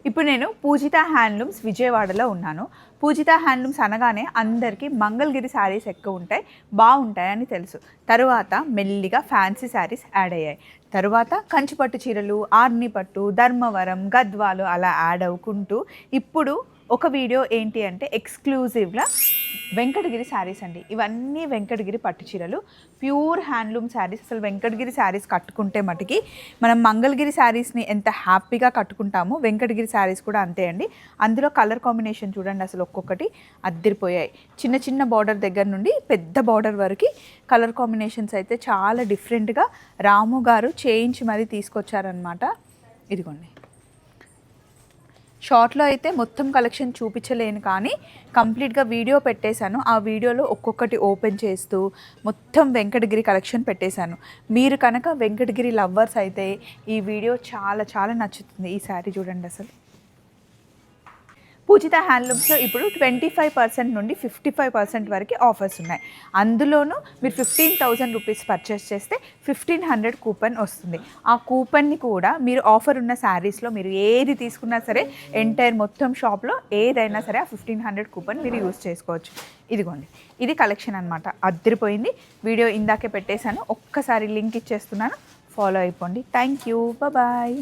ఇప్పుడు నేను పూజిత హ్యాండ్లూమ్స్ విజయవాడలో ఉన్నాను. పూజిత హ్యాండ్లూమ్స్ అనగానే అందరికీ మంగళగిరి శారీస్ ఎక్కువ ఉంటాయి, బాగుంటాయని తెలుసు. తరువాత మెల్లిగా ఫ్యాన్సీ శారీస్ యాడ్ అయ్యాయి. తరువాత కంచిపట్టు చీరలు, ఆర్ని పట్టు, ధర్మవరం, గద్వాలు అలా యాడ్ అవ్వుకుంటూ ఇప్పుడు ఒక వీడియో ఏంటి అంటే ఎక్స్క్లూజివ్గా వెంకటగిరి శారీస్ అండి. ఇవన్నీ వెంకటగిరి పట్టు చీరలు, ప్యూర్ హ్యాండ్లూమ్ శారీస్. అసలు వెంకటగిరి శారీస్ కట్టుకుంటే మటుకి మనం మంగళగిరి శారీస్ని ఎంత హ్యాపీగా కట్టుకుంటామో వెంకటగిరి శారీస్ కూడా అంతే అండి. అందులో కలర్ కాంబినేషన్ చూడండి, అసలు ఒక్కొక్కటి అద్దిరిపోయాయి. చిన్న చిన్న బార్డర్ దగ్గర నుండి పెద్ద బార్డర్ వరకు కలర్ కాంబినేషన్స్ అయితే చాలా డిఫరెంట్గా రాము గారు చేయించి మరీ తీసుకొచ్చారనమాట. ఇదిగోండి, షార్ట్లో అయితే మొత్తం కలెక్షన్ చూపించలేను, కానీ కంప్లీట్గా వీడియో పెట్టేశాను. ఆ వీడియోలో ఒక్కొక్కటి ఓపెన్ చేస్తూ మొత్తం వెంకటగిరి కలెక్షన్ పెట్టేశాను. మీరు కనుక వెంకటగిరి లవ్వర్స్ అయితే ఈ వీడియో చాలా చాలా నచ్చుతుంది. ఈ శారీ చూడండి, అసలు పూజిత హ్యాండ్లూమ్స్లో ఇప్పుడు 25% నుండి 55% వరకు ఆఫర్స్ ఉన్నాయి. అందులోనూ మీరు 15,000 రూపీస్ పర్చేస్ చేస్తే 1,500 కూపన్ వస్తుంది. ఆ కూపన్ని కూడా మీరు ఆఫర్ ఉన్న శారీస్లో మీరు ఏది తీసుకున్నా సరే ఎంటైర్ మొత్తం షాప్లో ఏదైనా సరే ఆ 1,500 కూపన్ మీరు యూజ్ చేసుకోవచ్చు. ఇదిగోండి, ఇది కలెక్షన్ అనమాట. అద్దరిపోయింది. వీడియో ఇందాకే పెట్టేశాను, ఒక్కసారి లింక్ ఇచ్చేస్తున్నాను, ఫాలో అయిపోండి. Thank you, bye.